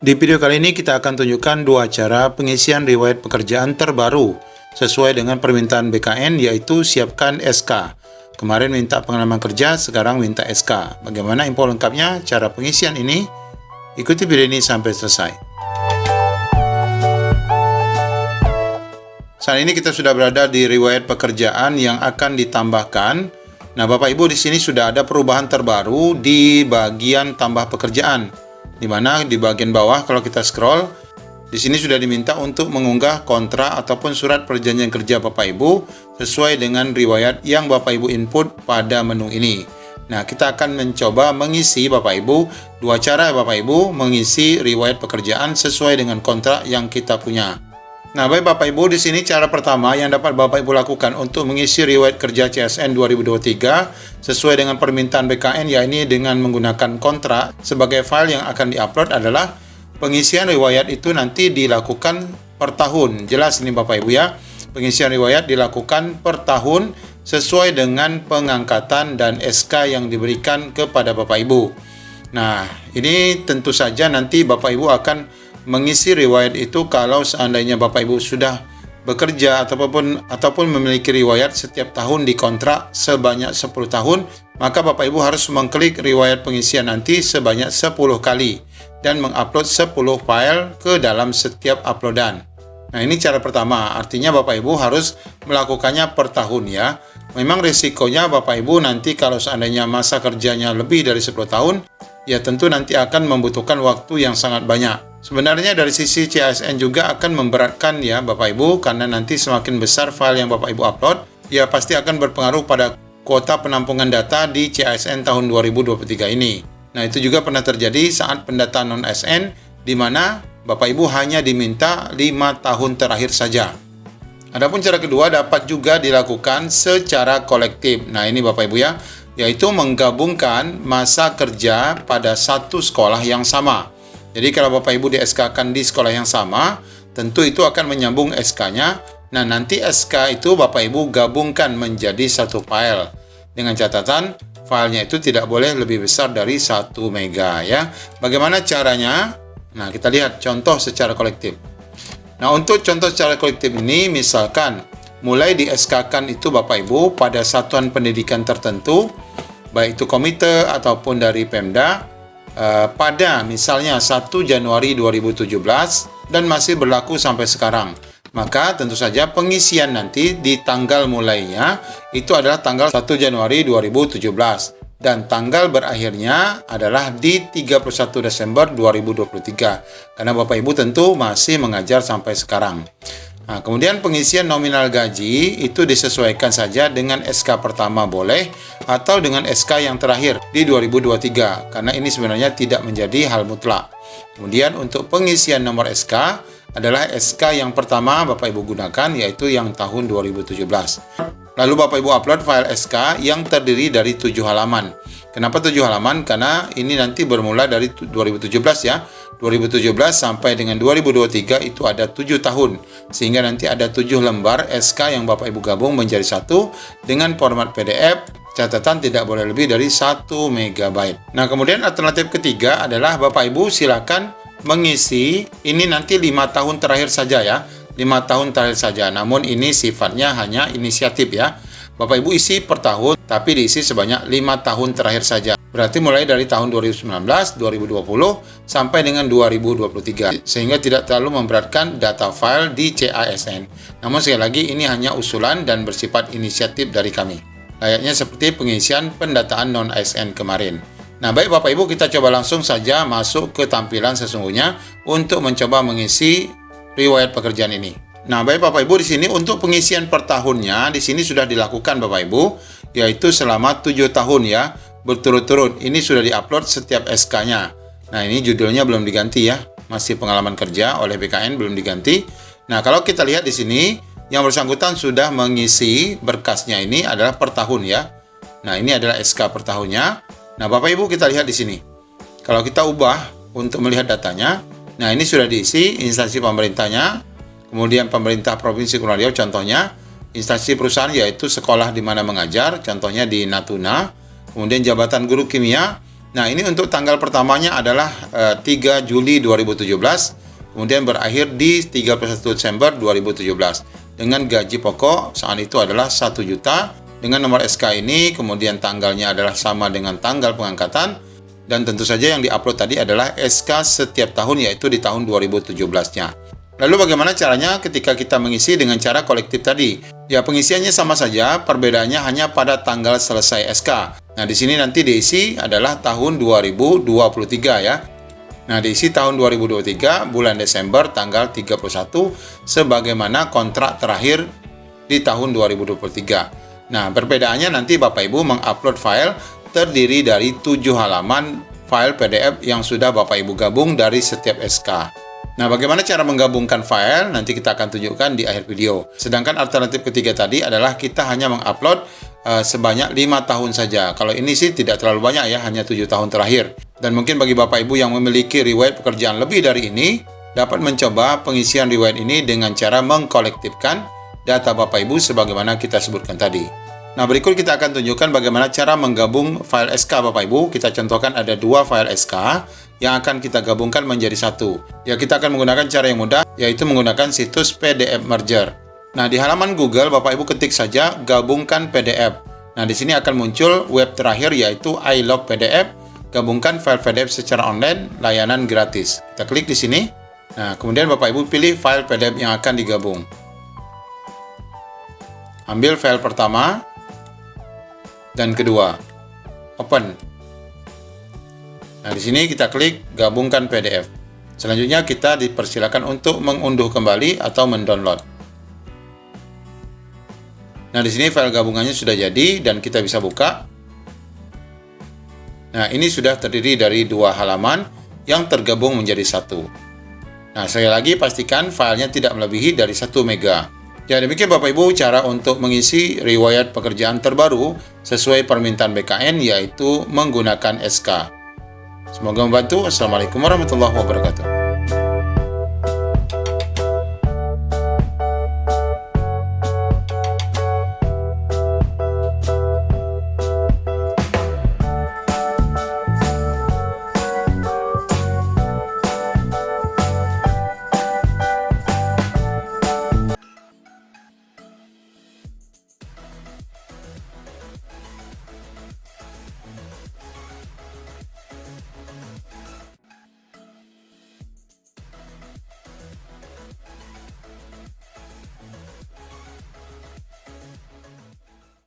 Di video kali ini kita akan tunjukkan dua cara pengisian riwayat pekerjaan terbaru sesuai dengan permintaan BKN, yaitu siapkan SK. Kemarin minta pengalaman kerja, sekarang minta SK. Bagaimana info lengkapnya cara pengisian ini? Ikuti video ini sampai selesai. Saat ini kita sudah berada di riwayat pekerjaan yang akan ditambahkan. Nah, Bapak Ibu, di sini sudah ada perubahan terbaru di bagian tambah pekerjaan. Di mana di bagian bawah kalau kita scroll, di sini sudah diminta untuk mengunggah kontrak ataupun surat perjanjian kerja Bapak Ibu sesuai dengan riwayat yang Bapak Ibu input pada menu ini. Nah, kita akan mencoba mengisi Bapak Ibu dua cara Bapak Ibu mengisi riwayat pekerjaan sesuai dengan kontrak yang kita punya. Nah, baik Bapak Ibu, di sini cara pertama yang dapat Bapak Ibu lakukan untuk mengisi riwayat kerja CSN 2023 sesuai dengan permintaan BKN, yaitu dengan menggunakan kontrak sebagai file yang akan diupload adalah pengisian riwayat itu nanti dilakukan per tahun. Jelas ini Bapak Ibu ya, pengisian riwayat dilakukan per tahun sesuai dengan pengangkatan dan SK yang diberikan kepada Bapak Ibu. Nah, ini tentu saja nanti Bapak Ibu akan mengisi riwayat itu kalau seandainya Bapak Ibu sudah bekerja ataupun memiliki riwayat setiap tahun di kontrak sebanyak 10 tahun, maka Bapak Ibu harus mengklik riwayat pengisian nanti sebanyak 10 kali dan mengupload 10 file ke dalam setiap uploadan. Nah, ini cara pertama, artinya Bapak Ibu harus melakukannya per tahun ya. Memang risikonya Bapak Ibu nanti kalau seandainya masa kerjanya lebih dari 10 tahun, ya tentu nanti akan membutuhkan waktu yang sangat banyak. Sebenarnya dari sisi CSN juga akan memberatkan ya Bapak Ibu, karena nanti semakin besar file yang Bapak Ibu upload, ya pasti akan berpengaruh pada kuota penampungan data di CSN tahun 2023 ini. Nah, itu juga pernah terjadi saat pendataan non-ASN, di mana Bapak Ibu hanya diminta 5 tahun terakhir saja. Adapun cara kedua dapat juga dilakukan secara kolektif. Nah, ini Bapak Ibu ya, yaitu menggabungkan masa kerja pada satu sekolah yang sama. Jadi kalau Bapak Ibu di-SK-kan di sekolah yang sama, tentu itu akan menyambung SK-nya. Nah, nanti SK itu Bapak Ibu gabungkan menjadi satu file. Dengan catatan, filenya itu tidak boleh lebih besar dari 1 mega ya. Bagaimana caranya? Nah, kita lihat contoh secara kolektif. Nah, untuk contoh secara kolektif ini, misalkan mulai di-SK-kan itu Bapak Ibu pada satuan pendidikan tertentu, baik itu komite ataupun dari Pemda, pada misalnya 1 Januari 2017 dan masih berlaku sampai sekarang. Maka tentu saja pengisian nanti di tanggal mulainya itu adalah tanggal 1 Januari 2017 dan tanggal berakhirnya adalah di 31 Desember 2023 karena Bapak Ibu tentu masih mengajar sampai sekarang. Nah, kemudian pengisian nominal gaji itu disesuaikan saja dengan SK pertama boleh atau dengan SK yang terakhir di 2023 karena ini sebenarnya tidak menjadi hal mutlak. Kemudian untuk pengisian nomor SK adalah SK yang pertama Bapak Ibu gunakan, yaitu yang tahun 2017. Lalu Bapak Ibu upload file SK yang terdiri dari 7 halaman. Kenapa 7 halaman? Karena ini nanti bermula dari 2017 ya. 2017 sampai dengan 2023 itu ada 7 tahun. Sehingga nanti ada 7 lembar SK yang Bapak Ibu gabung menjadi satu dengan format PDF. Catatan tidak boleh lebih dari 1 MB. Nah, kemudian alternatif ketiga adalah Bapak Ibu silakan mengisi ini nanti 5 tahun terakhir saja ya. 5 tahun terakhir saja. Namun ini sifatnya hanya inisiatif ya. Bapak Ibu isi per tahun, tapi diisi sebanyak 5 tahun terakhir saja. Berarti mulai dari tahun 2019, 2020, sampai dengan 2023. Sehingga tidak terlalu memberatkan data file di CASN. Namun sekali lagi ini hanya usulan dan bersifat inisiatif dari kami. Layaknya seperti pengisian pendataan non-ASN kemarin. Nah, baik Bapak Ibu, kita coba langsung saja masuk ke tampilan sesungguhnya untuk mencoba mengisi riwayat pekerjaan ini. Nah, baik Bapak Ibu, di sini untuk pengisian per tahunnya di sini sudah dilakukan Bapak Ibu, yaitu selama 7 tahun ya, berturut-turut. Ini sudah diupload setiap SK-nya. Nah, ini judulnya belum diganti ya, masih pengalaman kerja oleh BKN belum diganti. Nah, kalau kita lihat di sini yang bersangkutan sudah mengisi berkasnya ini adalah per tahun ya. Nah, ini adalah SK per tahunnya. Nah, Bapak Ibu kita lihat di sini. Kalau kita ubah untuk melihat datanya, nah ini sudah diisi instansi pemerintahnya. Kemudian pemerintah Provinsi Kepulauan Riau contohnya, instansi perusahaan yaitu sekolah di mana mengajar, contohnya di Natuna, kemudian jabatan guru kimia, Nah, ini untuk tanggal pertamanya adalah 3 Juli 2017, kemudian berakhir di 31 Desember 2017. Dengan gaji pokok saat itu adalah 1 juta. Dengan nomor SK ini, kemudian tanggalnya adalah sama dengan tanggal pengangkatan. Dan tentu saja yang diupload tadi adalah SK setiap tahun, yaitu di tahun 2017-nya. Lalu bagaimana caranya ketika kita mengisi dengan cara kolektif tadi? Ya, pengisiannya sama saja, perbedaannya hanya pada tanggal selesai SK. Nah, di sini nanti diisi adalah tahun 2023 ya. Nah, diisi tahun 2023 bulan Desember tanggal 31 sebagaimana kontrak terakhir di tahun 2023. Nah, perbedaannya nanti Bapak Ibu mengupload file terdiri dari 7 halaman file PDF yang sudah Bapak Ibu gabung dari setiap SK. Nah, bagaimana cara menggabungkan file? Nanti kita akan tunjukkan di akhir video. Sedangkan alternatif ketiga tadi adalah kita hanya mengupload sebanyak 5 tahun saja. Kalau ini sih tidak terlalu banyak ya, hanya 7 tahun terakhir. Dan mungkin bagi Bapak Ibu yang memiliki riwayat pekerjaan lebih dari ini, dapat mencoba pengisian riwayat ini dengan cara mengkolektifkan data Bapak Ibu sebagaimana kita sebutkan tadi. Nah, berikut kita akan tunjukkan bagaimana cara menggabung file SK Bapak Ibu. Kita contohkan ada 2 file SK yang akan kita gabungkan menjadi satu. Ya, kita akan menggunakan cara yang mudah, yaitu menggunakan situs PDF Merger. Nah, di halaman Google, Bapak Ibu ketik saja gabungkan PDF. Nah, di sini akan muncul web terakhir, yaitu iLog PDF, gabungkan file PDF secara online, layanan gratis. Kita klik di sini. Nah, kemudian Bapak Ibu pilih file PDF yang akan digabung. Ambil file pertama dan kedua. Open. Nah, di sini kita klik gabungkan PDF. Selanjutnya kita dipersilakan untuk mengunduh kembali atau mendownload. Nah, di sini file gabungannya sudah jadi dan kita bisa buka. Nah, ini sudah terdiri dari 2 halaman yang tergabung menjadi satu. Nah, sekali lagi pastikan filenya tidak melebihi dari 1 mega. Ya, demikian Bapak Ibu cara untuk mengisi riwayat pekerjaan terbaru sesuai permintaan BKN, yaitu menggunakan SK. Semoga membantu. Assalamualaikum warahmatullahi wabarakatuh.